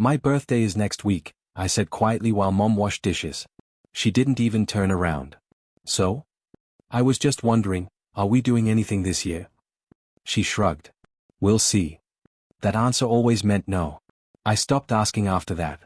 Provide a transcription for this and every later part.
My birthday is next week, I said quietly while Mom washed dishes. She didn't even turn around. So? I was just wondering, are we doing anything this year? She shrugged. We'll see. That answer always meant no. I stopped asking after that.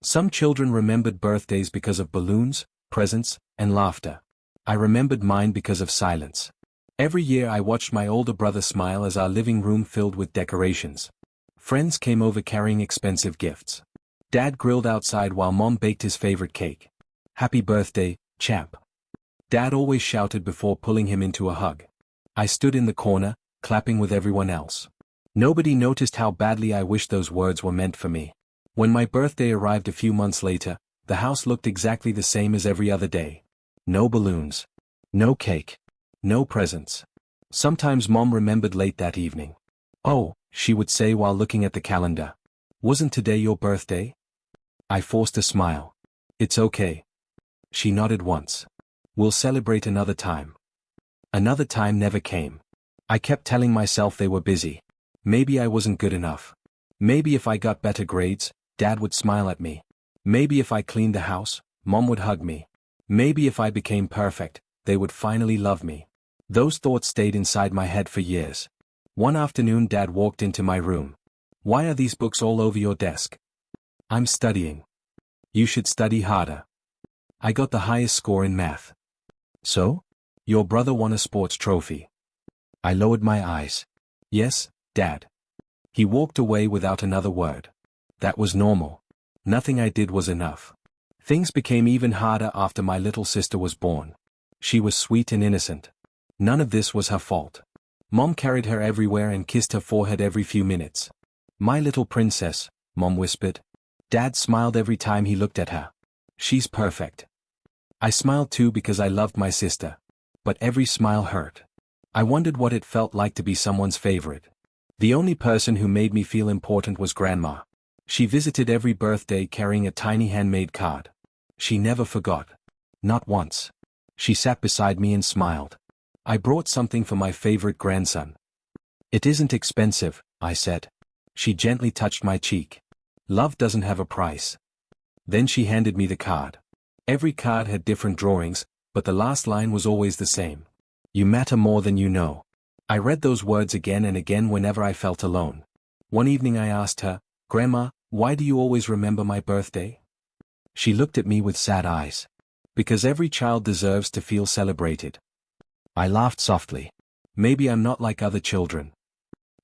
Some children remembered birthdays because of balloons, presents, and laughter. I remembered mine because of silence. Every year I watched my older brother smile as our living room filled with decorations. Friends came over carrying expensive gifts. Dad grilled outside while Mom baked his favorite cake. Happy birthday, champ. Dad always shouted before pulling him into a hug. I stood in the corner, clapping with everyone else. Nobody noticed how badly I wished those words were meant for me. When my birthday arrived a few months later, the house looked exactly the same as every other day. No balloons. No cake. No presents. Sometimes Mom remembered late that evening. "Oh," she would say while looking at the calendar. "Wasn't today your birthday?" I forced a smile. "It's okay." She nodded once. "We'll celebrate another time." Another time never came. I kept telling myself they were busy. Maybe I wasn't good enough. Maybe if I got better grades, Dad would smile at me. Maybe if I cleaned the house, Mom would hug me. Maybe if I became perfect, they would finally love me. Those thoughts stayed inside my head for years. One afternoon Dad walked into my room. "Why are these books all over your desk?" "I'm studying." "You should study harder." "I got the highest score in math." "So? Your brother won a sports trophy." I lowered my eyes. "Yes, Dad." He walked away without another word. That was normal. Nothing I did was enough. Things became even harder after my little sister was born. She was sweet and innocent. None of this was her fault. Mom carried her everywhere and kissed her forehead every few minutes. "My little princess," Mom whispered. Dad smiled every time he looked at her. "She's perfect." I smiled too because I loved my sister. But every smile hurt. I wondered what it felt like to be someone's favorite. The only person who made me feel important was Grandma. She visited every birthday carrying a tiny handmade card. She never forgot. Not once. She sat beside me and smiled. "I brought something for my favorite grandson." "It isn't expensive," I said. She gently touched my cheek. "Love doesn't have a price." Then she handed me the card. Every card had different drawings, but the last line was always the same. "You matter more than you know." I read those words again and again whenever I felt alone. One evening I asked her, "Grandma, why do you always remember my birthday?" She looked at me with sad eyes. "Because every child deserves to feel celebrated." I laughed softly. "Maybe I'm not like other children."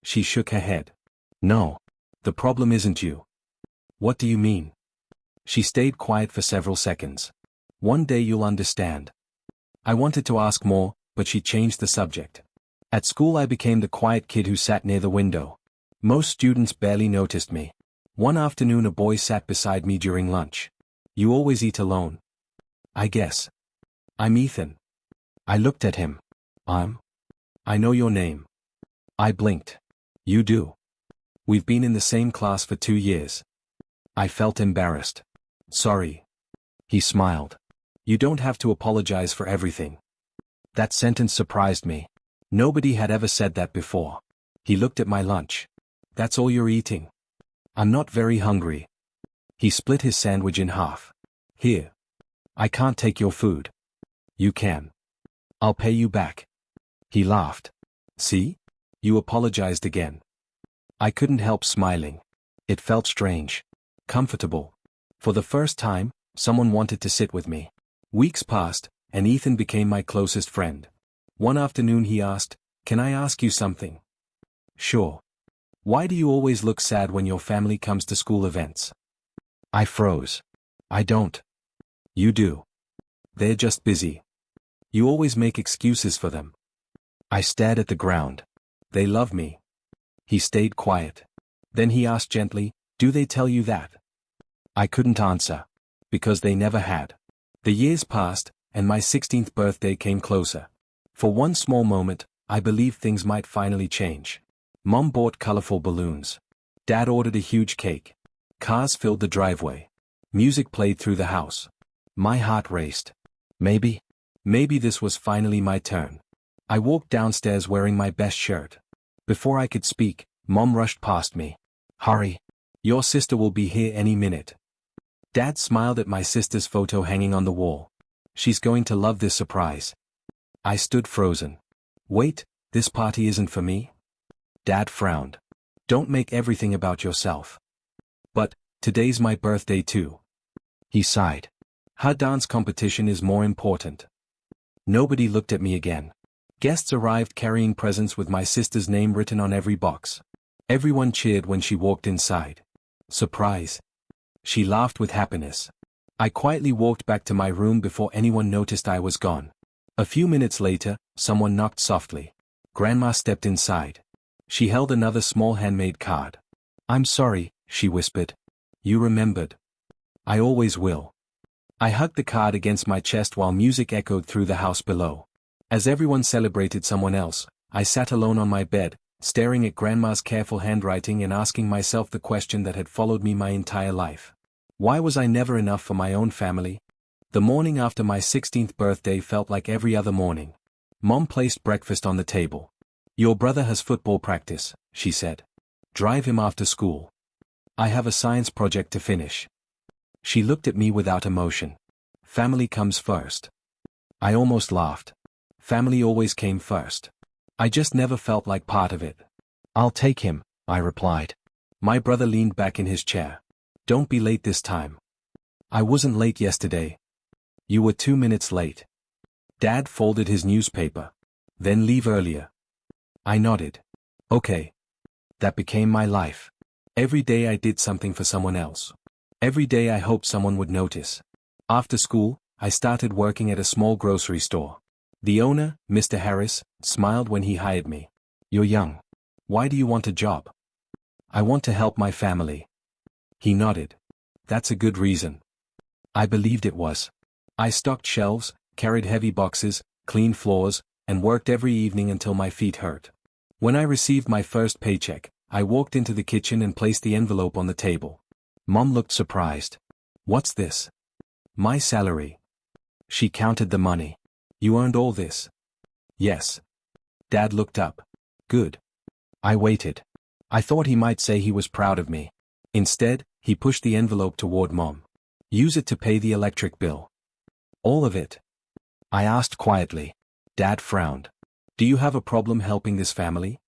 She shook her head. "No. The problem isn't you." "What do you mean?" She stayed quiet for several seconds. "One day you'll understand." I wanted to ask more, but she changed the subject. At school I became the quiet kid who sat near the window. Most students barely noticed me. One afternoon a boy sat beside me during lunch. "You always eat alone." "I guess." "I'm Ethan." I looked at him. I know your name." I blinked. "You do." "We've been in the same class for 2 years." I felt embarrassed. "Sorry." He smiled. "You don't have to apologize for everything." That sentence surprised me. Nobody had ever said that before. He looked at my lunch. "That's all you're eating?" "I'm not very hungry." He split his sandwich in half. "Here. I can't take your food." "You can. I'll pay you back." He laughed. "See? You apologized again." I couldn't help smiling. It felt strange. Comfortable. For the first time, someone wanted to sit with me. Weeks passed, and Ethan became my closest friend. One afternoon he asked, "Can I ask you something?" "Sure." "Why do you always look sad when your family comes to school events?" I froze. "I don't." "You do. They're just busy. You always make excuses for them." I stared at the ground. "They love me." He stayed quiet. Then he asked gently, "Do they tell you that?" I couldn't answer. Because they never had. The years passed, and my 16th birthday came closer. For one small moment, I believed things might finally change. Mom bought colorful balloons. Dad ordered a huge cake. Cars filled the driveway. Music played through the house. My heart raced. Maybe this was finally my turn. I walked downstairs wearing my best shirt. Before I could speak, Mom rushed past me. "Hurry. Your sister will be here any minute. Dad smiled at my sister's photo hanging on the wall. She's going to love this surprise. I stood frozen. Wait, this party isn't for me? Dad frowned. Don't make everything about yourself. But, today's my birthday too. He sighed. Her dance competition is more important. Nobody looked at me again. Guests arrived carrying presents with my sister's name written on every box. Everyone cheered when she walked inside. Surprise. She laughed with happiness. I quietly walked back to my room before anyone noticed I was gone. A few minutes later, someone knocked softly. Grandma stepped inside. She held another small handmade card. I'm sorry, she whispered. You remembered. I always will. I hugged the card against my chest while music echoed through the house below. As everyone celebrated someone else, I sat alone on my bed, staring at Grandma's careful handwriting and asking myself the question that had followed me my entire life. Why was I never enough for my own family? The morning after my 16th birthday felt like every other morning. Mom placed breakfast on the table. Your brother has football practice, she said. Drive him after school. I have a science project to finish. She looked at me without emotion. Family comes first. I almost laughed. Family always came first. I just never felt like part of it. I'll take him, I replied. My brother leaned back in his chair. Don't be late this time. I wasn't late yesterday. You were 2 minutes late. Dad folded his newspaper. Then leave earlier. I nodded. Okay. That became my life. Every day I did something for someone else. Every day I hoped someone would notice. After school, I started working at a small grocery store. The owner, Mr. Harris, smiled when he hired me. You're young. Why do you want a job? I want to help my family. He nodded. That's a good reason. I believed it was. I stocked shelves, carried heavy boxes, cleaned floors, and worked every evening until my feet hurt. When I received my first paycheck, I walked into the kitchen and placed the envelope on the table. Mom looked surprised. What's this? My salary. She counted the money. You earned all this? Yes. Dad looked up. Good. I waited. I thought he might say he was proud of me. Instead, he pushed the envelope toward Mom. Use it to pay the electric bill. All of it? I asked quietly. Dad frowned. Do you have a problem helping this family?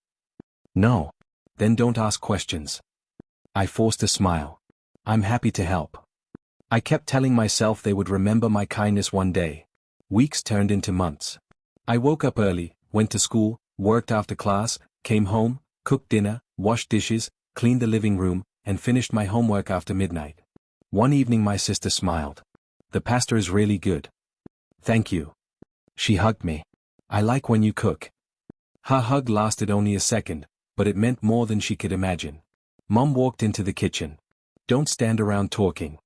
No. Then don't ask questions. I forced a smile. I'm happy to help. I kept telling myself they would remember my kindness one day. Weeks turned into months. I woke up early, went to school, worked after class, came home, cooked dinner, washed dishes, cleaned the living room, and finished my homework after midnight. One evening my sister smiled. The pasta is really good. Thank you. She hugged me. I like when you cook. Her hug lasted only a second, but it meant more than she could imagine. Mom walked into the kitchen. Don't stand around talking.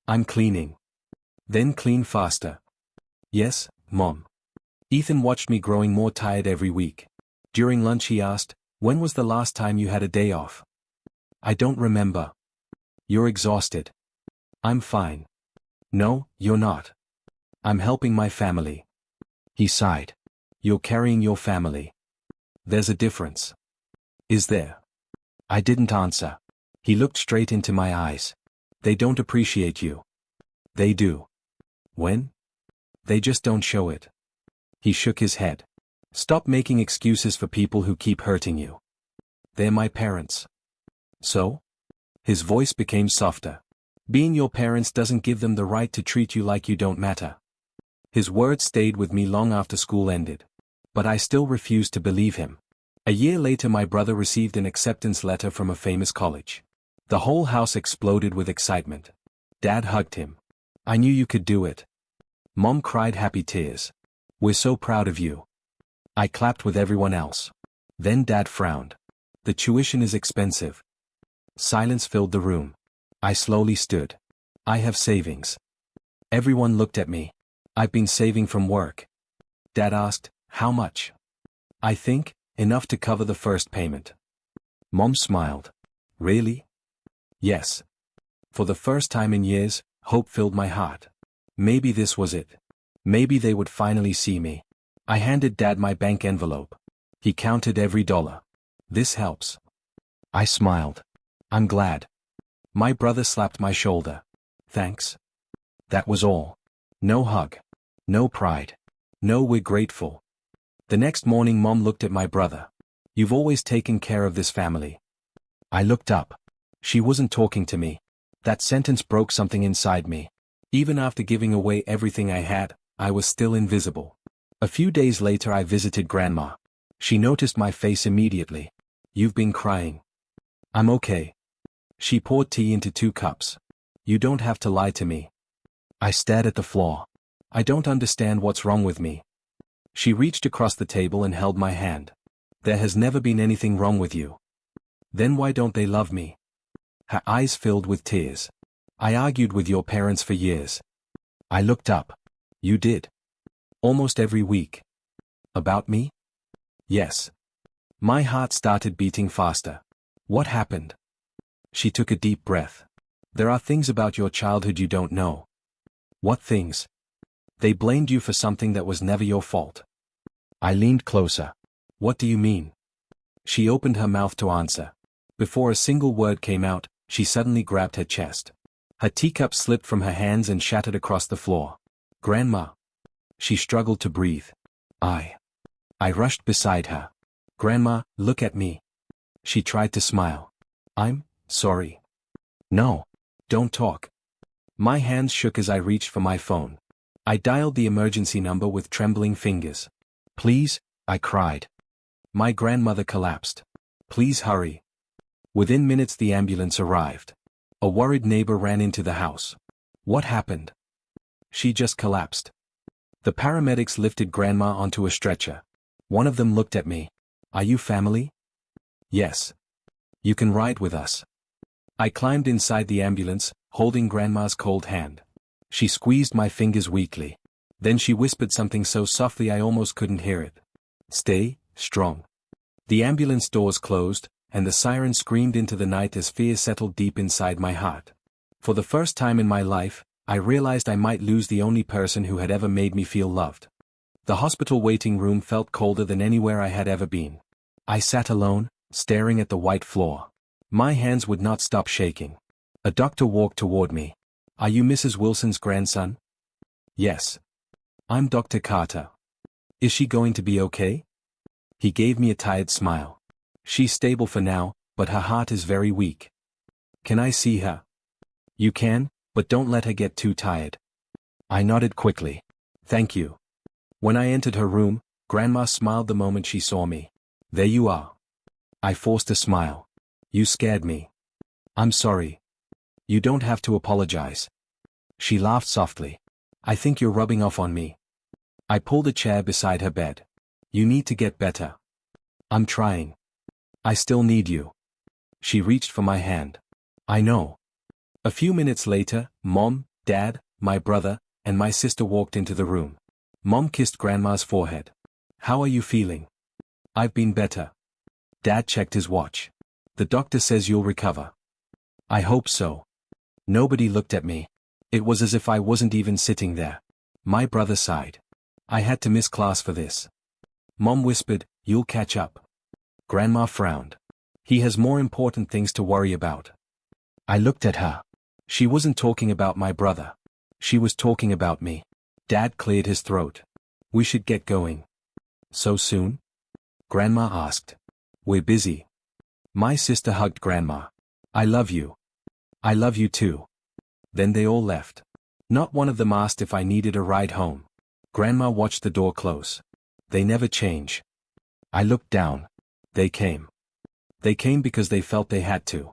I'm cleaning. Then clean faster. Yes, Mom. Ethan watched me growing more tired every week. During lunch he asked, when was the last time you had a day off? I don't remember. You're exhausted. I'm fine. No, you're not. I'm helping my family. He sighed. You're carrying your family. There's a difference. Is there? I didn't answer. He looked straight into my eyes. They don't appreciate you. They do. When? They just don't show it. He shook his head. Stop making excuses for people who keep hurting you. They're my parents. So? His voice became softer. Being your parents doesn't give them the right to treat you like you don't matter. His words stayed with me long after school ended. But I still refused to believe him. A year later my brother received an acceptance letter from a famous college. The whole house exploded with excitement. Dad hugged him. I knew you could do it. Mom cried happy tears. We're so proud of you. I clapped with everyone else. Then Dad frowned. The tuition is expensive. Silence filled the room. I slowly stood. I have savings. Everyone looked at me. I've been saving from work. Dad asked, how much? I think, enough to cover the first payment. Mom smiled. Really? Yes. For the first time in years, hope filled my heart. Maybe this was it. Maybe they would finally see me. I handed Dad my bank envelope. He counted every dollar. This helps. I smiled. I'm glad. My brother slapped my shoulder. Thanks. That was all. No hug. No pride. No we're grateful. The next morning Mom looked at my brother. You've always taken care of this family. I looked up. She wasn't talking to me. That sentence broke something inside me. Even after giving away everything I had, I was still invisible. A few days later I visited Grandma. She noticed my face immediately. You've been crying. I'm okay. She poured tea into 2 cups. You don't have to lie to me. I stared at the floor. I don't understand what's wrong with me. She reached across the table and held my hand. There has never been anything wrong with you. Then why don't they love me? Her eyes filled with tears. I argued with your parents for years. I looked up. You did. Almost every week. About me? Yes. My heart started beating faster. What happened? She took a deep breath. There are things about your childhood you don't know. What things? They blamed you for something that was never your fault. I leaned closer. What do you mean? She opened her mouth to answer. Before a single word came out, she suddenly grabbed her chest. Her teacup slipped from her hands and shattered across the floor. Grandma. She struggled to breathe. I rushed beside her. Grandma, look at me. She tried to smile. I'm sorry. No. Don't talk. My hands shook as I reached for my phone. I dialed the emergency number with trembling fingers. Please, I cried. My grandmother collapsed. Please hurry. Within minutes the ambulance arrived. A worried neighbor ran into the house. What happened? She just collapsed. The paramedics lifted Grandma onto a stretcher. One of them looked at me. Are you family? Yes. You can ride with us. I climbed inside the ambulance, holding Grandma's cold hand. She squeezed my fingers weakly. Then she whispered something so softly I almost couldn't hear it. Stay strong. The ambulance doors closed, and the siren screamed into the night as fear settled deep inside my heart. For the first time in my life, I realized I might lose the only person who had ever made me feel loved. The hospital waiting room felt colder than anywhere I had ever been. I sat alone, staring at the white floor. My hands would not stop shaking. A doctor walked toward me. Are you Mrs. Wilson's grandson? Yes. I'm Dr. Carter. Is she going to be okay? He gave me a tired smile. She's stable for now, but her heart is very weak. Can I see her? You can, but don't let her get too tired. I nodded quickly. Thank you. When I entered her room, Grandma smiled the moment she saw me. There you are. I forced a smile. You scared me. I'm sorry. You don't have to apologize. She laughed softly. I think you're rubbing off on me. I pulled a chair beside her bed. You need to get better. I'm trying. I still need you. She reached for my hand. I know. A few minutes later, Mom, Dad, my brother, and my sister walked into the room. Mom kissed Grandma's forehead. How are you feeling? I've been better. Dad checked his watch. The doctor says you'll recover. I hope so. Nobody looked at me. It was as if I wasn't even sitting there. My brother sighed. I had to miss class for this. Mom whispered, you'll catch up. Grandma frowned. He has more important things to worry about. I looked at her. She wasn't talking about my brother. She was talking about me. Dad cleared his throat. We should get going. So soon? Grandma asked. We're busy. My sister hugged Grandma. I love you. I love you too. Then they all left. Not one of them asked if I needed a ride home. Grandma watched the door close. They never change. I looked down. They came. They came because they felt they had to.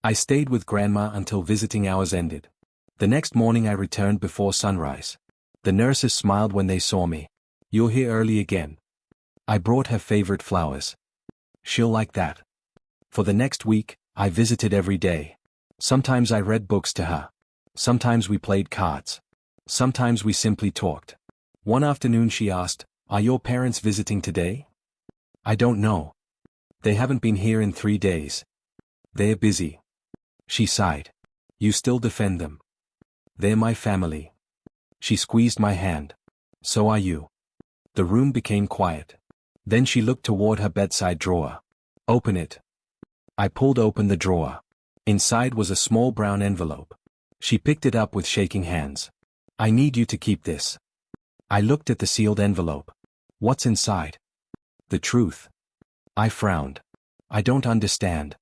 I stayed with Grandma until visiting hours ended. The next morning I returned before sunrise. The nurses smiled when they saw me. You're here early again. I brought her favorite flowers. She'll like that. For the next week, I visited every day. Sometimes I read books to her. Sometimes we played cards. Sometimes we simply talked. One afternoon she asked, are your parents visiting today? I don't know. They haven't been here in 3 days. They're busy. She sighed. You still defend them. They're my family. She squeezed my hand. So are you. The room became quiet. Then she looked toward her bedside drawer. Open it. I pulled open the drawer. Inside was a small brown envelope. She picked it up with shaking hands. I need you to keep this. I looked at the sealed envelope. What's inside? The truth. I frowned. I don't understand.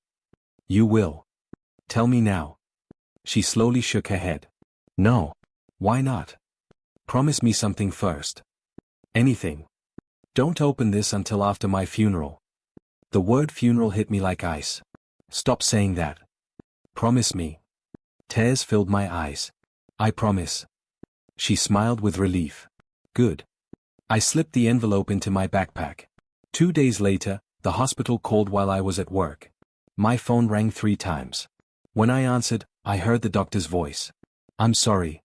You will. Tell me now. She slowly shook her head. No. Why not? Promise me something first. Anything. Don't open this until after my funeral. The word funeral hit me like ice. Stop saying that. Promise me. Tears filled my eyes. I promise. She smiled with relief. Good. I slipped the envelope into my backpack. 2 days later, the hospital called while I was at work. My phone rang 3 times. When I answered, I heard the doctor's voice. I'm sorry.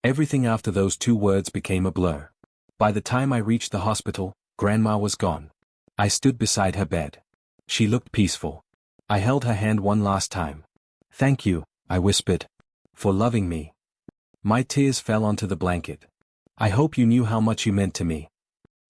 Everything after those 2 words became a blur. By the time I reached the hospital, Grandma was gone. I stood beside her bed. She looked peaceful. I held her hand one last time. Thank you, I whispered, for loving me. My tears fell onto the blanket. I hope you knew how much you meant to me.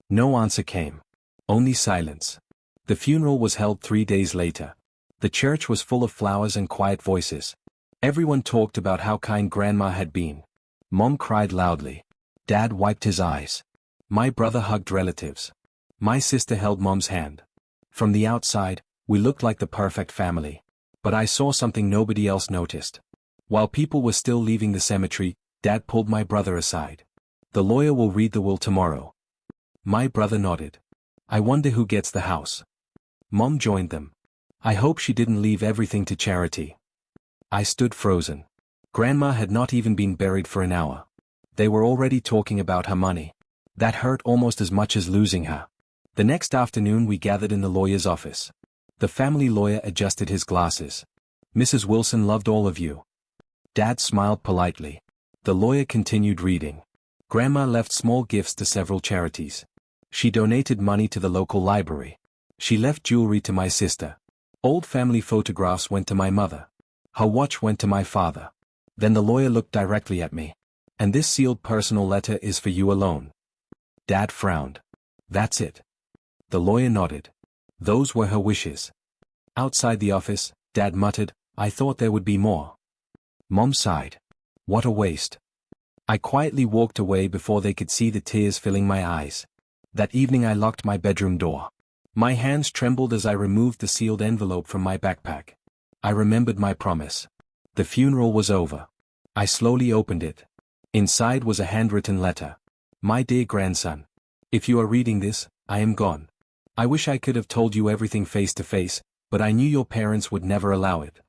No answer came. Only silence. The funeral was held 3 days later. The church was full of flowers and quiet voices. Everyone talked about how kind Grandma had been. Mom cried loudly. Dad wiped his eyes. My brother hugged relatives. My sister held Mom's hand. From the outside, we looked like the perfect family. But I saw something nobody else noticed. While people were still leaving the cemetery, Dad pulled my brother aside. The lawyer will read the will tomorrow. My brother nodded. I wonder who gets the house. Mom joined them. I hope she didn't leave everything to charity. I stood frozen. Grandma had not even been buried for an hour. They were already talking about her money. That hurt almost as much as losing her. The next afternoon we gathered in the lawyer's office. The family lawyer adjusted his glasses. Mrs. Wilson loved all of you. Dad smiled politely. The lawyer continued reading. Grandma left small gifts to several charities. She donated money to the local library. She left jewelry to my sister. Old family photographs went to my mother. Her watch went to my father. Then the lawyer looked directly at me. And this sealed personal letter is for you alone. Dad frowned. That's it. The lawyer nodded. Those were her wishes. Outside the office, Dad muttered, I thought there would be more. Mom sighed. What a waste. I quietly walked away before they could see the tears filling my eyes. That evening I locked my bedroom door. My hands trembled as I removed the sealed envelope from my backpack. I remembered my promise. The funeral was over. I slowly opened it. Inside was a handwritten letter. My dear grandson. If you are reading this, I am gone. I wish I could have told you everything face to face, but I knew your parents would never allow it.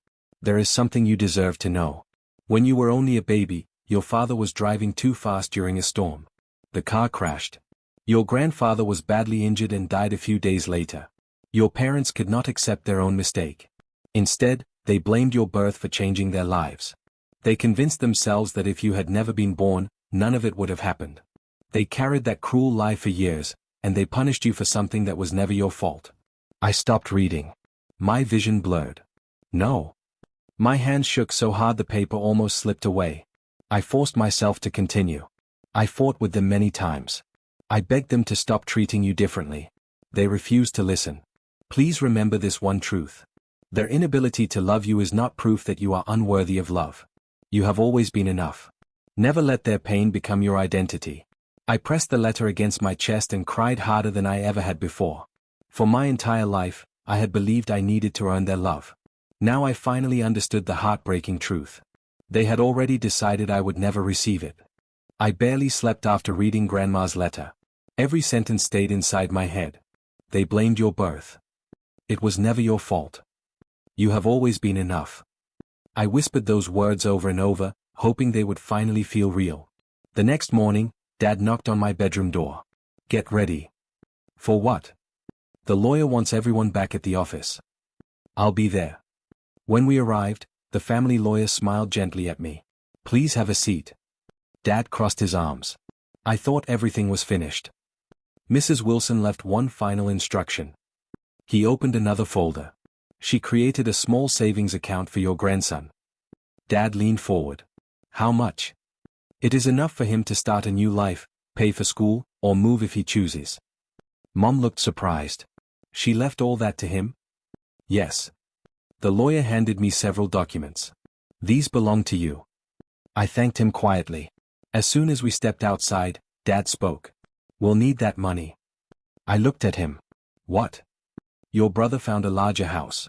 There is something you deserve to know. When you were only a baby, your father was driving too fast during a storm. The car crashed. Your grandfather was badly injured and died a few days later. Your parents could not accept their own mistake. Instead, they blamed your birth for changing their lives. They convinced themselves that if you had never been born, none of it would have happened. They carried that cruel lie for years, and they punished you for something that was never your fault. I stopped reading. My vision blurred. No. My hands shook so hard the paper almost slipped away. I forced myself to continue. I fought with them many times. I begged them to stop treating you differently. They refused to listen. Please remember this one truth. Their inability to love you is not proof that you are unworthy of love. You have always been enough. Never let their pain become your identity. I pressed the letter against my chest and cried harder than I ever had before. For my entire life, I had believed I needed to earn their love. Now I finally understood the heartbreaking truth. They had already decided I would never receive it. I barely slept after reading Grandma's letter. Every sentence stayed inside my head. They blamed your birth. It was never your fault. You have always been enough. I whispered those words over and over, hoping they would finally feel real. The next morning, Dad knocked on my bedroom door. Get ready. For what? The lawyer wants everyone back at the office. I'll be there. When we arrived, the family lawyer smiled gently at me. Please have a seat. Dad crossed his arms. I thought everything was finished. Mrs. Wilson left one final instruction. He opened another folder. She created a small savings account for your grandson. Dad leaned forward. How much? It is enough for him to start a new life, pay for school, or move if he chooses. Mom looked surprised. She left all that to him? Yes. The lawyer handed me several documents. These belong to you. I thanked him quietly. As soon as we stepped outside, Dad spoke. We'll need that money. I looked at him. What? Your brother found a larger house.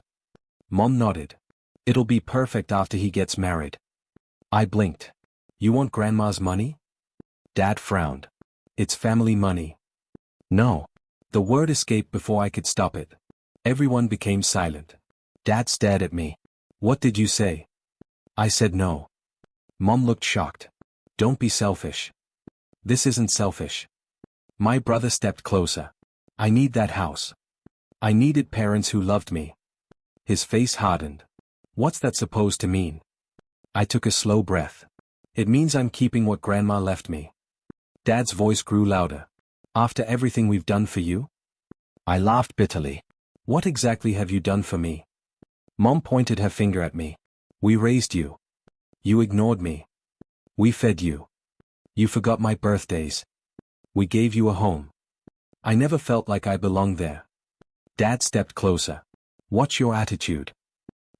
Mom nodded. It'll be perfect after he gets married. I blinked. You want Grandma's money? Dad frowned. It's family money. No. The word escaped before I could stop it. Everyone became silent. Dad stared at me. What did you say? I said no. Mom looked shocked. Don't be selfish. This isn't selfish. My brother stepped closer. I need that house. I needed parents who loved me. His face hardened. What's that supposed to mean? I took a slow breath. It means I'm keeping what Grandma left me. Dad's voice grew louder. After everything we've done for you? I laughed bitterly. What exactly have you done for me? Mom pointed her finger at me. We raised you. You ignored me. We fed you. You forgot my birthdays. We gave you a home. I never felt like I belonged there. Dad stepped closer. What's your attitude?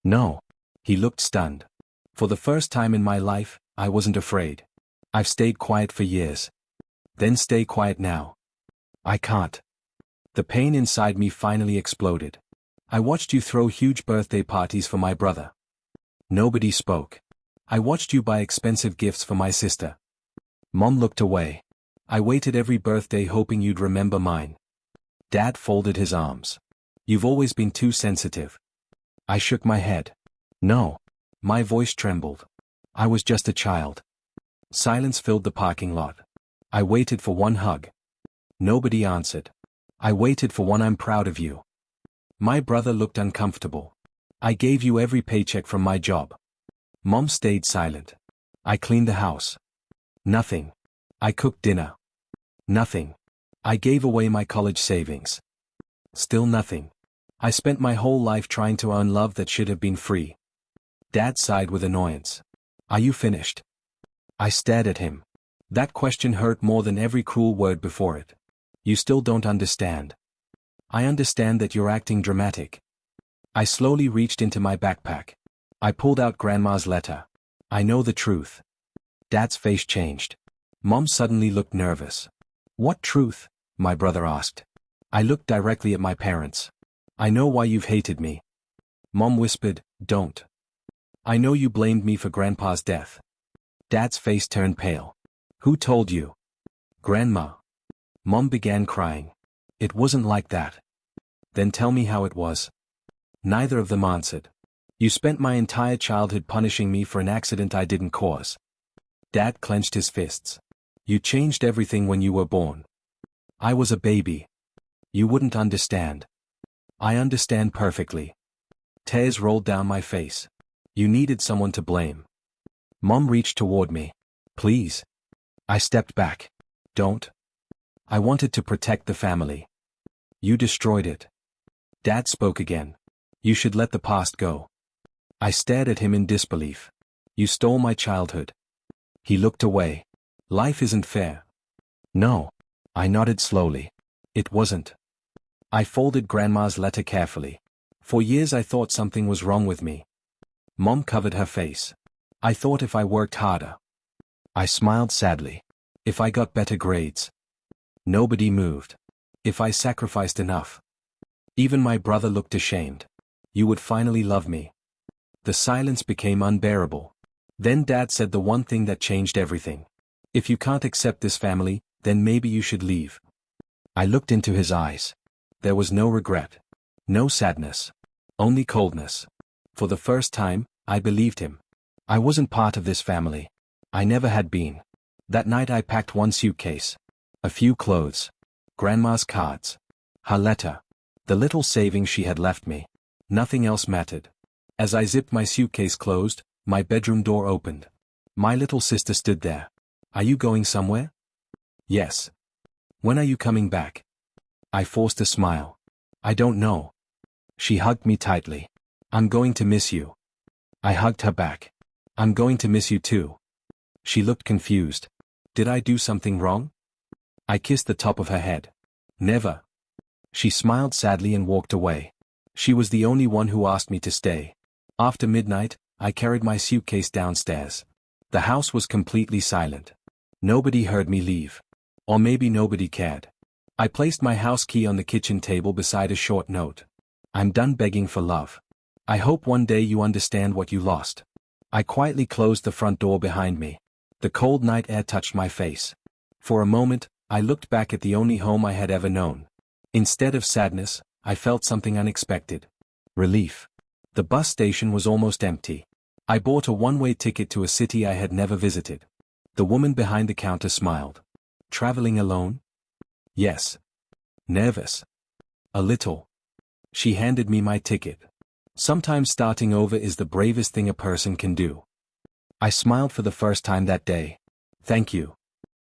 No. He looked stunned. For the first time in my life, I wasn't afraid. I've stayed quiet for years. Then stay quiet now. I can't. The pain inside me finally exploded. I watched you throw huge birthday parties for my brother. Nobody spoke. I watched you buy expensive gifts for my sister. Mom looked away. I waited every birthday hoping you'd remember mine. Dad folded his arms. You've always been too sensitive. I shook my head. No. My voice trembled. I was just a child. Silence filled the parking lot. I waited for one hug. Nobody answered. I waited for one I'm proud of you. My brother looked uncomfortable. I gave you every paycheck from my job. Mom stayed silent. I cleaned the house. Nothing. I cooked dinner. Nothing. I gave away my college savings. Still nothing. I spent my whole life trying to earn love that should have been free. Dad sighed with annoyance. Are you finished? I stared at him. That question hurt more than every cruel word before it. You still don't understand. I understand that you're acting dramatic. I slowly reached into my backpack. I pulled out Grandma's letter. I know the truth. Dad's face changed. Mom suddenly looked nervous. What truth? My brother asked. I looked directly at my parents. I know why you've hated me. Mom whispered, don't. I know you blamed me for Grandpa's death. Dad's face turned pale. Who told you? Grandma. Mom began crying. It wasn't like that. Then tell me how it was. Neither of them answered. You spent my entire childhood punishing me for an accident I didn't cause. Dad clenched his fists. You changed everything when you were born. I was a baby. You wouldn't understand. I understand perfectly. Tears rolled down my face. You needed someone to blame. Mom reached toward me. Please. I stepped back. Don't. I wanted to protect the family. You destroyed it. Dad spoke again. You should let the past go. I stared at him in disbelief. You stole my childhood. He looked away. Life isn't fair. No. I nodded slowly. It wasn't. I folded Grandma's letter carefully. For years I thought something was wrong with me. Mom covered her face. I thought if I worked harder. I smiled sadly. If I got better grades. Nobody moved. If I sacrificed enough. Even my brother looked ashamed. You would finally love me. The silence became unbearable. Then Dad said the one thing that changed everything. If you can't accept this family, then maybe you should leave. I looked into his eyes. There was no regret. No sadness. Only coldness. For the first time, I believed him. I wasn't part of this family. I never had been. That night I packed one suitcase. A few clothes. Grandma's cards. Her letter. The little savings she had left me. Nothing else mattered. As I zipped my suitcase closed, my bedroom door opened. My little sister stood there. Are you going somewhere? Yes. When are you coming back? I forced a smile. I don't know. She hugged me tightly. I'm going to miss you. I hugged her back. I'm going to miss you too. She looked confused. Did I do something wrong? I kissed the top of her head. Never. She smiled sadly and walked away. She was the only one who asked me to stay. After midnight, I carried my suitcase downstairs. The house was completely silent. Nobody heard me leave. Or maybe nobody cared. I placed my house key on the kitchen table beside a short note. I'm done begging for love. I hope one day you understand what you lost. I quietly closed the front door behind me. The cold night air touched my face. For a moment, I looked back at the only home I had ever known. Instead of sadness, I felt something unexpected. Relief. The bus station was almost empty. I bought a one-way ticket to a city I had never visited. The woman behind the counter smiled. Traveling alone? Yes. Nervous? A little. She handed me my ticket. Sometimes starting over is the bravest thing a person can do. I smiled for the first time that day. Thank you.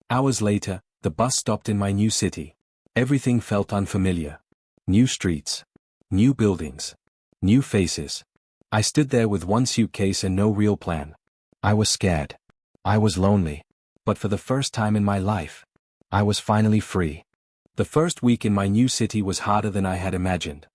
Hours later, the bus stopped in my new city. Everything felt unfamiliar. New streets. New buildings. New faces. I stood there with one suitcase and no real plan. I was scared. I was lonely. But for the first time in my life, I was finally free. The first week in my new city was harder than I had imagined.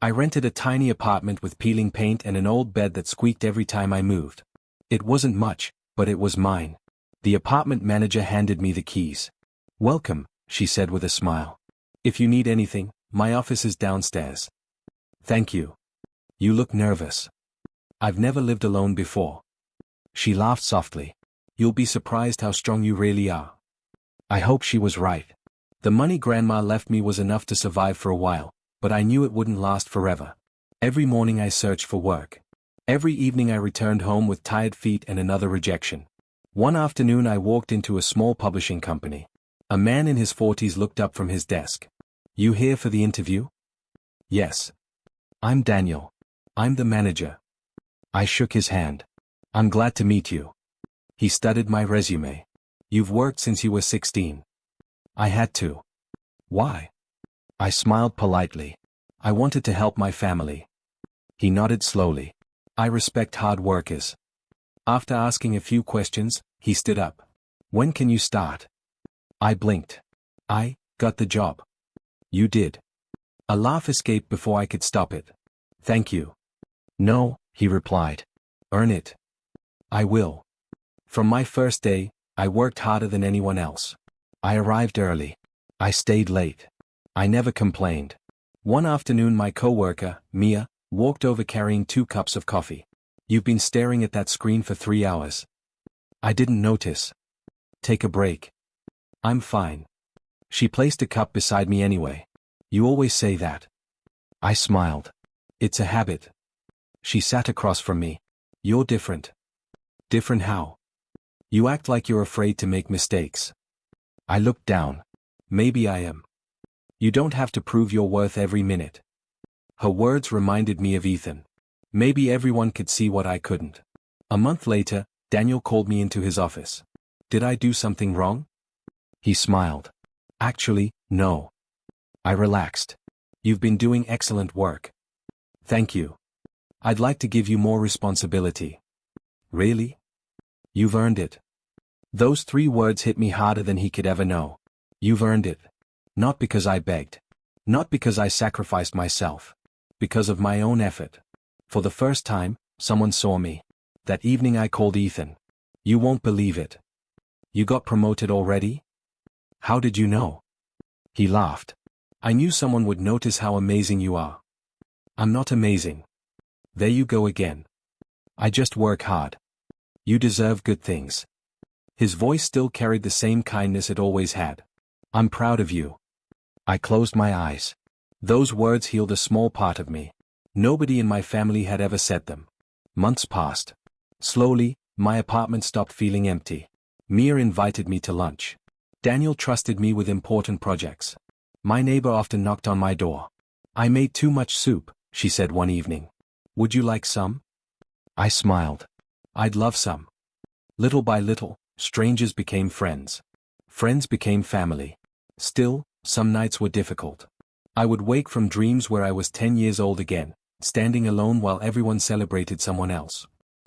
I rented a tiny apartment with peeling paint and an old bed that squeaked every time I moved. It wasn't much, but it was mine. The apartment manager handed me the keys. Welcome, she said with a smile. If you need anything, my office is downstairs. Thank you. You look nervous. I've never lived alone before. She laughed softly. You'll be surprised how strong you really are. I hope she was right. The money Grandma left me was enough to survive for a while, but I knew it wouldn't last forever. Every morning I searched for work. Every evening I returned home with tired feet and another rejection. One afternoon I walked into a small publishing company. A man in his 40s looked up from his desk. You here for the interview? Yes. I'm Daniel. I'm the manager. I shook his hand. I'm glad to meet you. He studied my resume. You've worked since you were 16. I had to. Why? I smiled politely. I wanted to help my family. He nodded slowly. I respect hard workers. After asking a few questions, he stood up. When can you start? I blinked. I got the job. You did. A laugh escaped before I could stop it. Thank you. No, he replied. Earn it. I will. From my first day, I worked harder than anyone else. I arrived early. I stayed late. I never complained. One afternoon my coworker, Mia, walked over carrying 2 cups of coffee. You've been staring at that screen for 3 hours. I didn't notice. Take a break. I'm fine. She placed a cup beside me anyway. You always say that. I smiled. It's a habit. She sat across from me. You're different. Different how? You act like you're afraid to make mistakes. I looked down. Maybe I am. You don't have to prove your worth every minute. Her words reminded me of Ethan. Maybe everyone could see what I couldn't. A month later, Daniel called me into his office. Did I do something wrong? He smiled. Actually, no. I relaxed. You've been doing excellent work. Thank you. I'd like to give you more responsibility. Really? You've earned it. Those 3 words hit me harder than he could ever know. You've earned it. Not because I begged. Not because I sacrificed myself. Because of my own effort. For the first time, someone saw me. That evening I called Ethan. You won't believe it. You got promoted already? How did you know? He laughed. I knew someone would notice how amazing you are. I'm not amazing. There you go again. I just work hard. You deserve good things. His voice still carried the same kindness it always had. I'm proud of you. I closed my eyes. Those words healed a small part of me. Nobody in my family had ever said them. Months passed. Slowly, my apartment stopped feeling empty. Mia invited me to lunch. Daniel trusted me with important projects. My neighbor often knocked on my door. I made too much soup, she said one evening. Would you like some? I smiled. I'd love some. Little by little, strangers became friends. Friends became family. Still, some nights were difficult. I would wake from dreams where I was 10 years old again, standing alone while everyone celebrated someone else.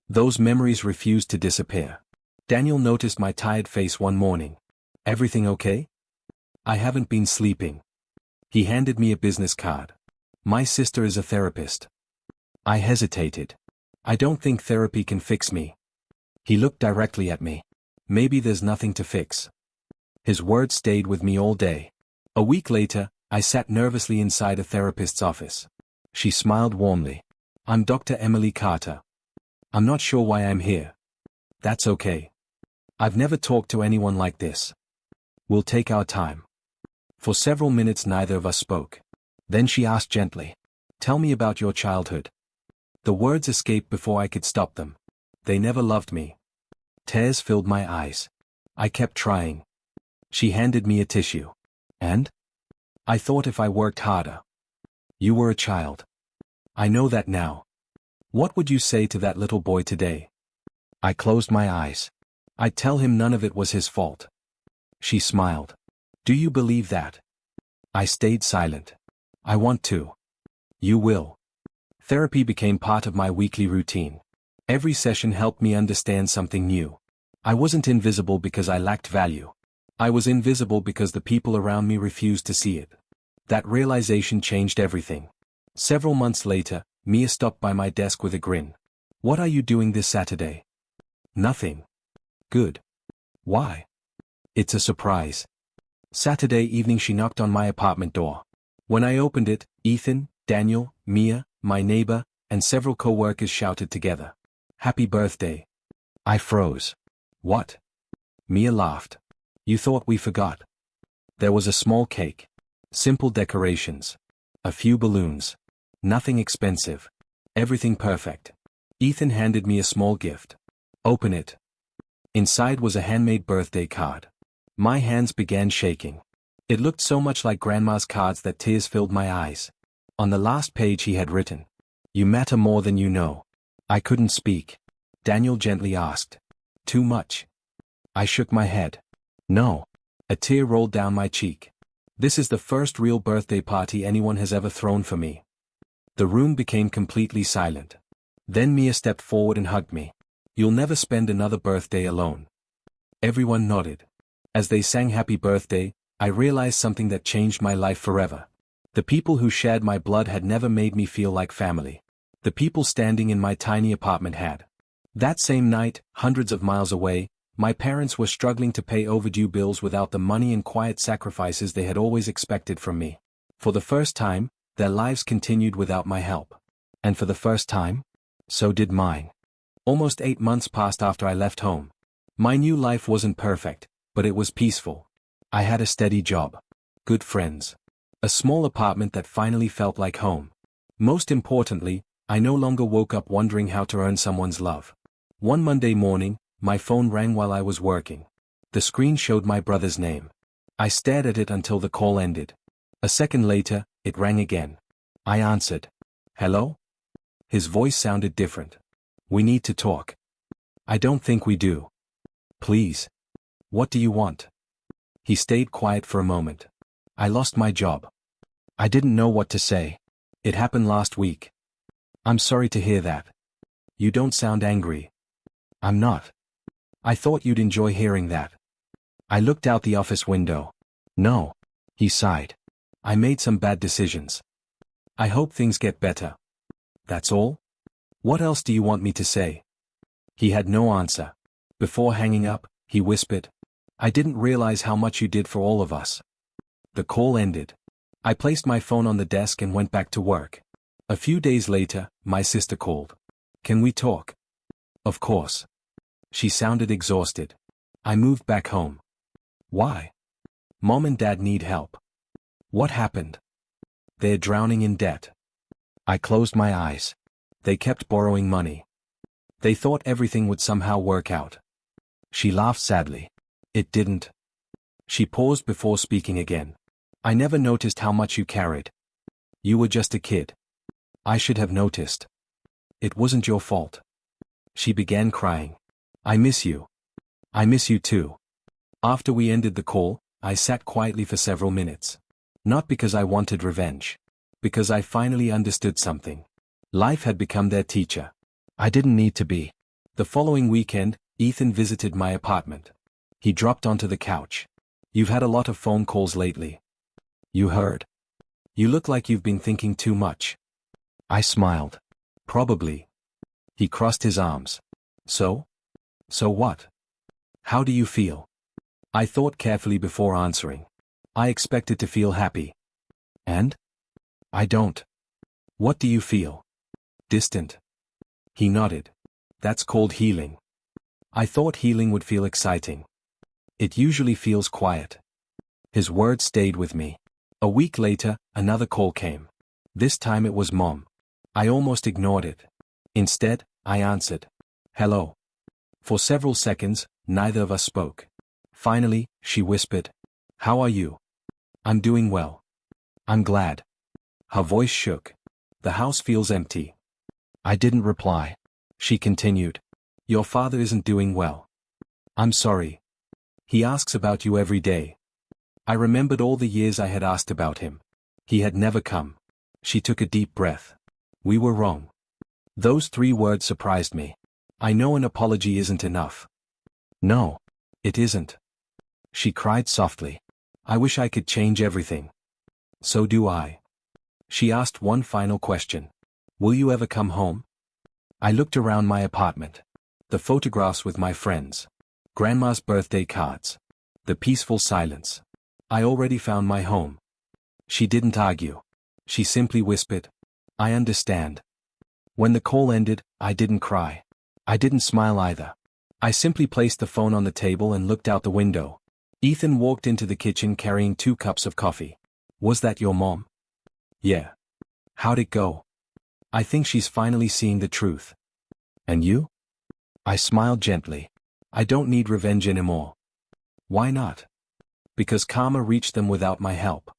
Those memories refused to disappear. Daniel noticed my tired face one morning. Everything okay? I haven't been sleeping. He handed me a business card. My sister is a therapist. I hesitated. I don't think therapy can fix me. He looked directly at me. Maybe there's nothing to fix. His words stayed with me all day. A week later, I sat nervously inside a therapist's office. She smiled warmly. I'm Dr. Emily Carter. I'm not sure why I'm here. That's okay. I've never talked to anyone like this. We'll take our time. For several minutes neither of us spoke. Then she asked gently, "Tell me about your childhood." The words escaped before I could stop them. They never loved me. Tears filled my eyes. I kept trying. She handed me a tissue. And? I thought if I worked harder. You were a child. I know that now. What would you say to that little boy today? I closed my eyes. I'd tell him none of it was his fault. She smiled. Do you believe that? I stayed silent. I want to. You will. Therapy became part of my weekly routine. Every session helped me understand something new. I wasn't invisible because I lacked value. I was invisible because the people around me refused to see it. That realization changed everything. Several months later, Mia stopped by my desk with a grin. What are you doing this Saturday? Nothing. Good. Why? It's a surprise. Saturday evening she knocked on my apartment door. When I opened it, Ethan, Daniel, Mia, my neighbor, and several co-workers shouted together. Happy birthday. I froze. What? Mia laughed. You thought we forgot. There was a small cake. Simple decorations. A few balloons. Nothing expensive. Everything perfect. Ethan handed me a small gift. Open it. Inside was a handmade birthday card. My hands began shaking. It looked so much like Grandma's cards that tears filled my eyes. On the last page he had written, "You matter more than you know." I couldn't speak. Daniel gently asked, "Too much?" I shook my head. No. A tear rolled down my cheek. This is the first real birthday party anyone has ever thrown for me. The room became completely silent. Then Mia stepped forward and hugged me. You'll never spend another birthday alone. Everyone nodded. As they sang happy birthday, I realized something that changed my life forever. The people who shared my blood had never made me feel like family. The people standing in my tiny apartment had. That same night, hundreds of miles away, my parents were struggling to pay overdue bills without the money and quiet sacrifices they had always expected from me. For the first time, their lives continued without my help. And for the first time, so did mine. Almost 8 months passed after I left home. My new life wasn't perfect, but it was peaceful. I had a steady job. Good friends. A small apartment that finally felt like home. Most importantly, I no longer woke up wondering how to earn someone's love. One Monday morning, my phone rang while I was working. The screen showed my brother's name. I stared at it until the call ended. A second later, it rang again. I answered. Hello? His voice sounded different. We need to talk. I don't think we do. Please. What do you want? He stayed quiet for a moment. I lost my job. I didn't know what to say. It happened last week. I'm sorry to hear that. You don't sound angry. I'm not. I thought you'd enjoy hearing that. I looked out the office window. No. He sighed. I made some bad decisions. I hope things get better. That's all? What else do you want me to say? He had no answer. Before hanging up, he whispered, I didn't realize how much you did for all of us. The call ended. I placed my phone on the desk and went back to work. A few days later, my sister called. Can we talk? Of course. She sounded exhausted. I moved back home. Why? Mom and Dad need help. What happened? They're drowning in debt. I closed my eyes. They kept borrowing money. They thought everything would somehow work out. She laughed sadly. It didn't. She paused before speaking again. I never noticed how much you carried. You were just a kid. I should have noticed. It wasn't your fault. She began crying. I miss you. I miss you too. After we ended the call, I sat quietly for several minutes. Not because I wanted revenge. Because I finally understood something. Life had become their teacher. I didn't need to be. The following weekend, Ethan visited my apartment. He dropped onto the couch. You've had a lot of phone calls lately. You heard. You look like you've been thinking too much. I smiled. Probably. He crossed his arms. So? So what? How do you feel? I thought carefully before answering. I expected to feel happy. And? I don't. What do you feel? Distant. He nodded. That's called healing. I thought healing would feel exciting. It usually feels quiet. His words stayed with me. A week later, another call came. This time it was Mom. I almost ignored it. Instead, I answered. Hello. For several seconds, neither of us spoke. Finally, she whispered. How are you? I'm doing well. I'm glad. Her voice shook. The house feels empty. I didn't reply. She continued. Your father isn't doing well. I'm sorry. He asks about you every day. I remembered all the years I had asked about him. He had never come. She took a deep breath. We were wrong. Those 3 words surprised me. I know an apology isn't enough. No. It isn't. She cried softly. I wish I could change everything. So do I. She asked one final question. Will you ever come home? I looked around my apartment. The photographs with my friends. Grandma's birthday cards. The peaceful silence. I already found my home. She didn't argue. She simply whispered. I understand. When the call ended, I didn't cry. I didn't smile either. I simply placed the phone on the table and looked out the window. Ethan walked into the kitchen carrying 2 cups of coffee. Was that your mom? Yeah. How'd it go? I think she's finally seeing the truth. And you? I smiled gently. I don't need revenge anymore. Why not? Because karma reached them without my help.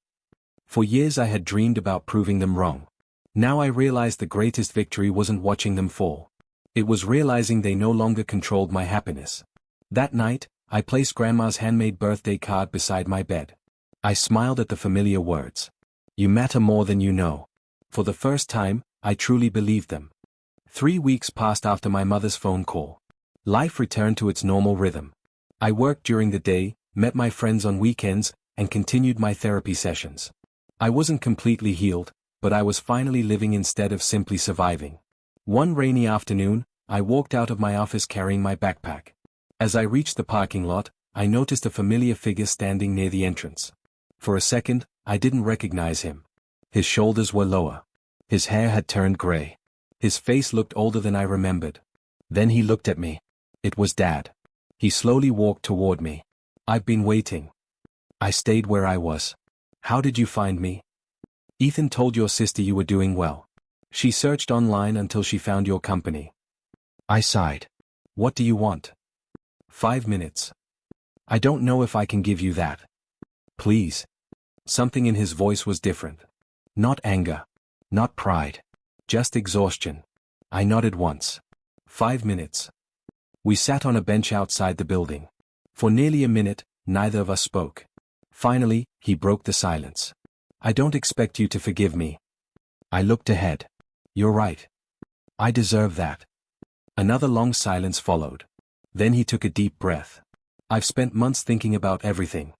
For years I had dreamed about proving them wrong. Now I realized the greatest victory wasn't watching them fall. It was realizing they no longer controlled my happiness. That night, I placed Grandma's handmade birthday card beside my bed. I smiled at the familiar words. You matter more than you know. For the first time, I truly believed them. 3 weeks passed after my mother's phone call. Life returned to its normal rhythm. I worked during the day, met my friends on weekends, and continued my therapy sessions. I wasn't completely healed, but I was finally living instead of simply surviving. One rainy afternoon, I walked out of my office carrying my backpack. As I reached the parking lot, I noticed a familiar figure standing near the entrance. For a second, I didn't recognize him. His shoulders were lower. His hair had turned gray. His face looked older than I remembered. Then he looked at me. It was Dad. He slowly walked toward me. I've been waiting. I stayed where I was. How did you find me? Ethan told your sister you were doing well. She searched online until she found your company. I sighed. What do you want? 5 minutes. I don't know if I can give you that. Please. Something in his voice was different. Not anger. Not pride. Just exhaustion. I nodded once. 5 minutes. We sat on a bench outside the building. For nearly a minute, neither of us spoke. Finally, he broke the silence. I don't expect you to forgive me. I looked ahead. You're right. I deserve that. Another long silence followed. Then he took a deep breath. I've spent months thinking about everything.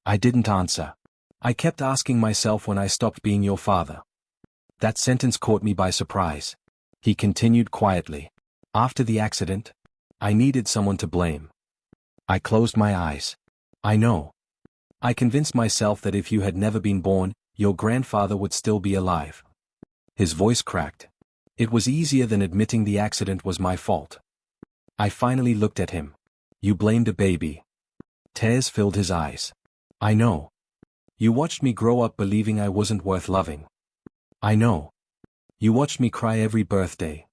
I didn't answer. I kept asking myself when I stopped being your father. That sentence caught me by surprise. He continued quietly. After the accident, I needed someone to blame. I closed my eyes. I know. I convinced myself that if you had never been born, your grandfather would still be alive. His voice cracked. It was easier than admitting the accident was my fault. I finally looked at him. You blamed a baby. Tears filled his eyes. I know. You watched me grow up believing I wasn't worth loving. I know. You watched me cry every birthday.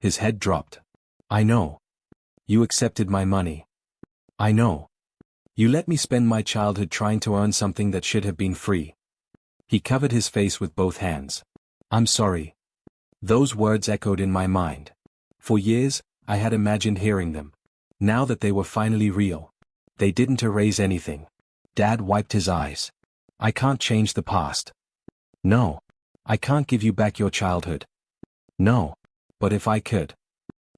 His head dropped. I know. You accepted my money. I know. You let me spend my childhood trying to earn something that should have been free. He covered his face with both hands. I'm sorry. Those words echoed in my mind. For years, I had imagined hearing them. Now that they were finally real, they didn't erase anything. Dad wiped his eyes. I can't change the past. No. I can't give you back your childhood. No. But if I could.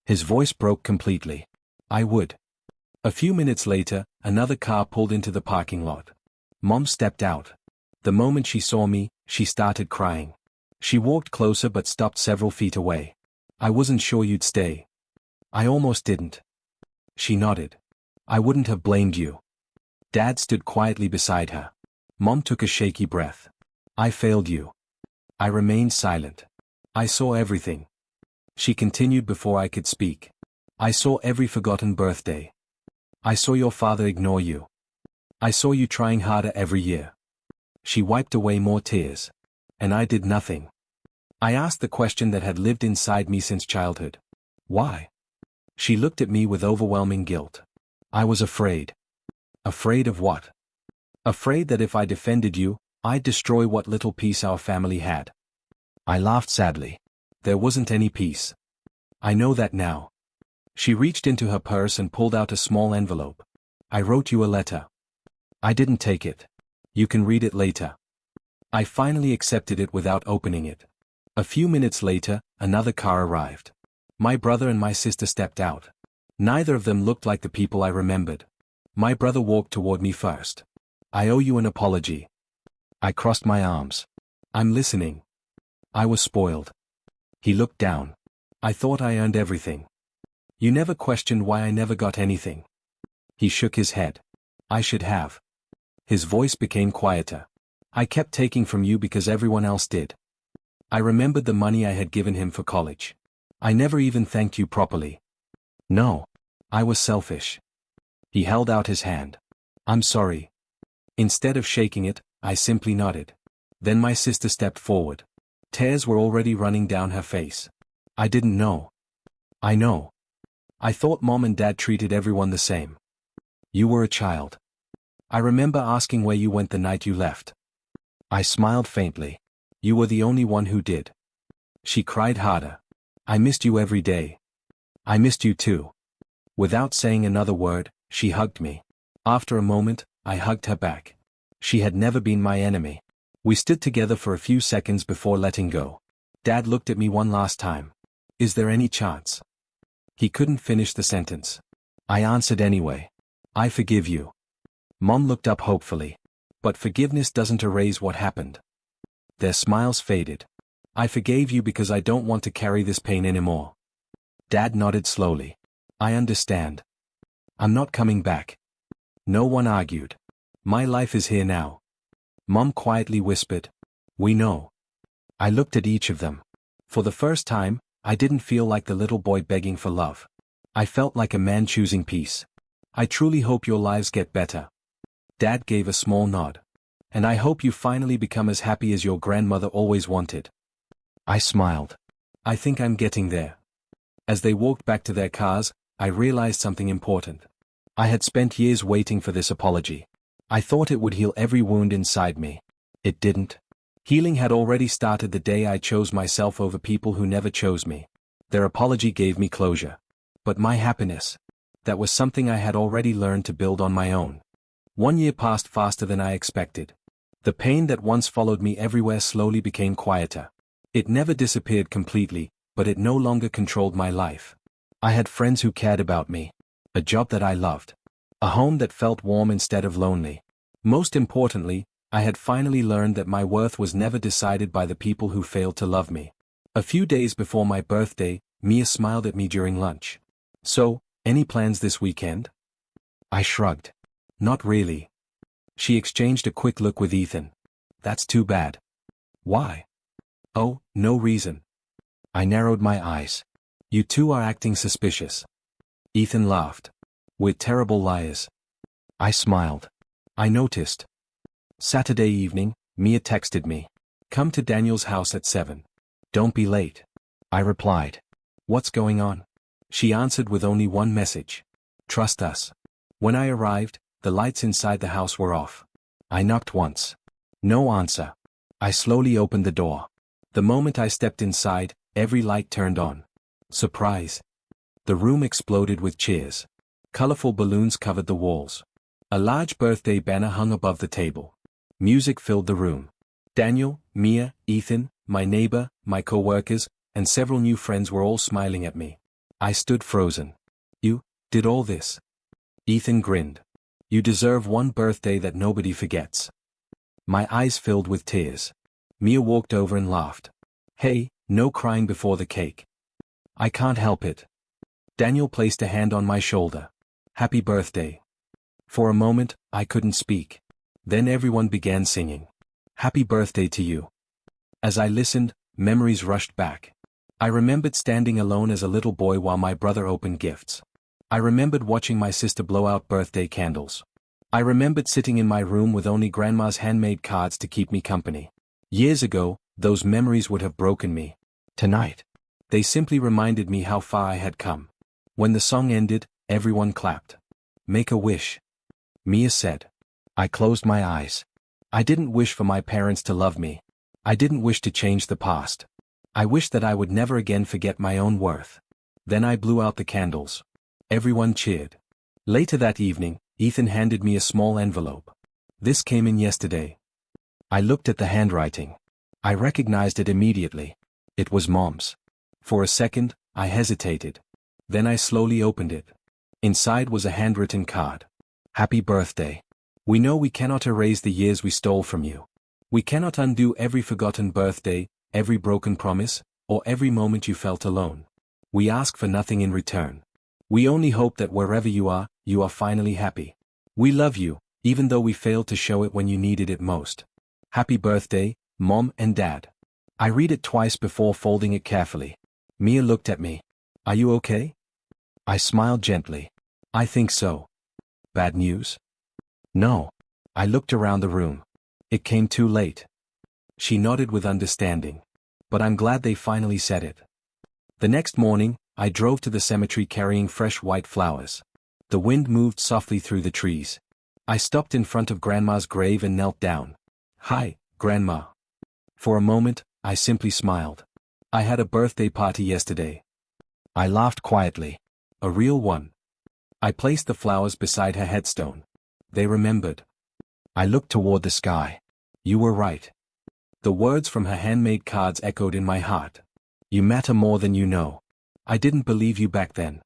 His voice broke completely. I would. A few minutes later, another car pulled into the parking lot. Mom stepped out. The moment she saw me, she started crying. She walked closer but stopped several feet away. I wasn't sure you'd stay. I almost didn't. She nodded. I wouldn't have blamed you. Dad stood quietly beside her. Mom took a shaky breath. I failed you. I remained silent. I saw everything. She continued before I could speak. I saw every forgotten birthday. I saw your father ignore you. I saw you trying harder every year. She wiped away more tears. And I did nothing. I asked the question that had lived inside me since childhood. Why? She looked at me with overwhelming guilt. I was afraid. Afraid of what? Afraid that if I defended you, I'd destroy what little peace our family had. I laughed sadly. There wasn't any peace. I know that now. She reached into her purse and pulled out a small envelope. I wrote you a letter. I didn't take it. You can read it later. I finally accepted it without opening it. A few minutes later, another car arrived. My brother and my sister stepped out. Neither of them looked like the people I remembered. My brother walked toward me first. I owe you an apology. I crossed my arms. I'm listening. I was spoiled. He looked down. I thought I earned everything. You never questioned why I never got anything. He shook his head. I should have. His voice became quieter. I kept taking from you because everyone else did. I remembered the money I had given him for college. I never even thanked you properly. No. I was selfish. He held out his hand. I'm sorry. Instead of shaking it, I simply nodded. Then my sister stepped forward. Tears were already running down her face. I didn't know. I know. I thought Mom and Dad treated everyone the same. You were a child. I remember asking where you went the night you left. I smiled faintly. You were the only one who did. She cried harder. I missed you every day. I missed you too. Without saying another word, she hugged me. After a moment, I hugged her back. She had never been my enemy. We stood together for a few seconds before letting go. Dad looked at me one last time. Is there any chance? He couldn't finish the sentence. I answered anyway. I forgive you. Mom looked up hopefully. But forgiveness doesn't erase what happened. Their smiles faded. I forgave you because I don't want to carry this pain anymore. Dad nodded slowly. I understand. I'm not coming back. No one argued. My life is here now. Mom quietly whispered. We know. I looked at each of them. For the first time, I didn't feel like the little boy begging for love. I felt like a man choosing peace. I truly hope your lives get better. Dad gave a small nod. And I hope you finally become as happy as your grandmother always wanted. I smiled. I think I'm getting there. As they walked back to their cars, I realized something important. I had spent years waiting for this apology. I thought it would heal every wound inside me. It didn't. Healing had already started the day I chose myself over people who never chose me. Their apology gave me closure. But my happiness, that was something I had already learned to build on my own. 1 year passed faster than I expected. The pain that once followed me everywhere slowly became quieter. It never disappeared completely, but it no longer controlled my life. I had friends who cared about me. A job that I loved. A home that felt warm instead of lonely. Most importantly, I had finally learned that my worth was never decided by the people who failed to love me. A few days before my birthday, Mia smiled at me during lunch. So, any plans this weekend? I shrugged. Not really. She exchanged a quick look with Ethan. That's too bad. Why? Oh, no reason. I narrowed my eyes. You two are acting suspicious. Ethan laughed. We're terrible liars. I smiled. I noticed. Saturday evening, Mia texted me. Come to Daniel's house at 7. Don't be late. I replied. What's going on? She answered with only one message. Trust us. When I arrived, the lights inside the house were off. I knocked once. No answer. I slowly opened the door. The moment I stepped inside, every light turned on. Surprise. The room exploded with cheers. Colorful balloons covered the walls. A large birthday banner hung above the table. Music filled the room. Daniel, Mia, Ethan, my neighbor, my co-workers, and several new friends were all smiling at me. I stood frozen. You did all this? Ethan grinned. You deserve one birthday that nobody forgets. My eyes filled with tears. Mia walked over and laughed. Hey, no crying before the cake. I can't help it. Daniel placed a hand on my shoulder. Happy birthday. For a moment, I couldn't speak. Then everyone began singing. Happy birthday to you. As I listened, memories rushed back. I remembered standing alone as a little boy while my brother opened gifts. I remembered watching my sister blow out birthday candles. I remembered sitting in my room with only Grandma's handmade cards to keep me company. Years ago, those memories would have broken me. Tonight, they simply reminded me how far I had come. When the song ended, everyone clapped. Make a wish. Mia said. I closed my eyes. I didn't wish for my parents to love me. I didn't wish to change the past. I wished that I would never again forget my own worth. Then I blew out the candles. Everyone cheered. Later that evening, Ethan handed me a small envelope. This came in yesterday. I looked at the handwriting. I recognized it immediately. It was Mom's. For a second, I hesitated. Then I slowly opened it. Inside was a handwritten card. Happy birthday. We know we cannot erase the years we stole from you. We cannot undo every forgotten birthday, every broken promise, or every moment you felt alone. We ask for nothing in return. We only hope that wherever you are finally happy. We love you, even though we failed to show it when you needed it most. Happy birthday, Mom and Dad. I read it twice before folding it carefully. Mia looked at me. Are you okay? I smiled gently. I think so. Bad news? No. I looked around the room. It came too late. She nodded with understanding. But I'm glad they finally said it. The next morning, I drove to the cemetery carrying fresh white flowers. The wind moved softly through the trees. I stopped in front of Grandma's grave and knelt down. Hi, Grandma. For a moment, I simply smiled. I had a birthday party yesterday. I laughed quietly. A real one. I placed the flowers beside her headstone. They remembered. I looked toward the sky. You were right. The words from her handmade cards echoed in my heart. You matter more than you know. I didn't believe you back then.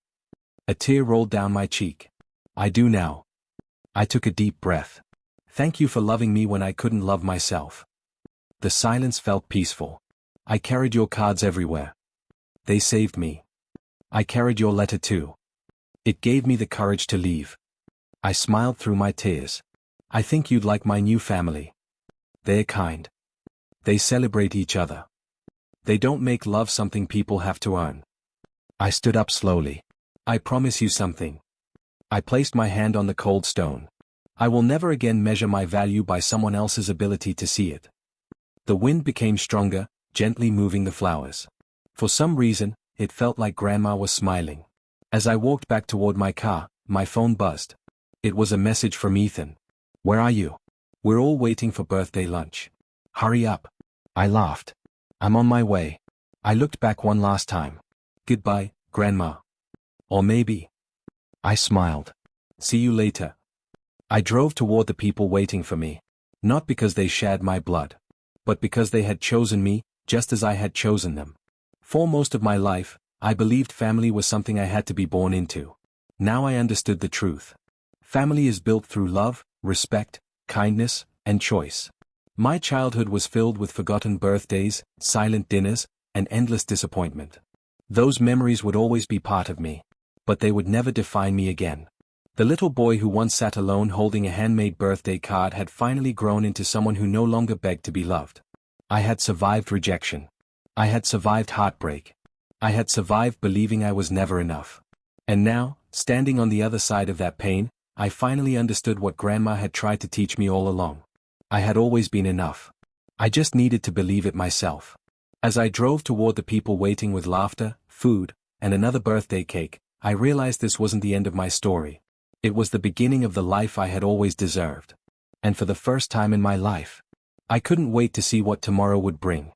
A tear rolled down my cheek. I do now. I took a deep breath. Thank you for loving me when I couldn't love myself. The silence felt peaceful. I carried your cards everywhere. They saved me. I carried your letter too. It gave me the courage to leave. I smiled through my tears. I think you'd like my new family. They're kind. They celebrate each other. They don't make love something people have to earn. I stood up slowly. I promise you something. I placed my hand on the cold stone. I will never again measure my value by someone else's ability to see it. The wind became stronger, gently moving the flowers. For some reason, it felt like Grandma was smiling. As I walked back toward my car, my phone buzzed. It was a message from Ethan. Where are you? We're all waiting for birthday lunch. Hurry up. I laughed. I'm on my way. I looked back one last time. Goodbye, Grandma. Or maybe. I smiled. See you later. I drove toward the people waiting for me. Not because they shared my blood. But because they had chosen me, just as I had chosen them. For most of my life, I believed family was something I had to be born into. Now I understood the truth. Family is built through love, respect, kindness, and choice. My childhood was filled with forgotten birthdays, silent dinners, and endless disappointment. Those memories would always be part of me. But they would never define me again. The little boy who once sat alone holding a handmade birthday card had finally grown into someone who no longer begged to be loved. I had survived rejection. I had survived heartbreak. I had survived believing I was never enough. And now, standing on the other side of that pain, I finally understood what Grandma had tried to teach me all along. I had always been enough. I just needed to believe it myself. As I drove toward the people waiting with laughter, food, and another birthday cake, I realized this wasn't the end of my story. It was the beginning of the life I had always deserved. And for the first time in my life, I couldn't wait to see what tomorrow would bring.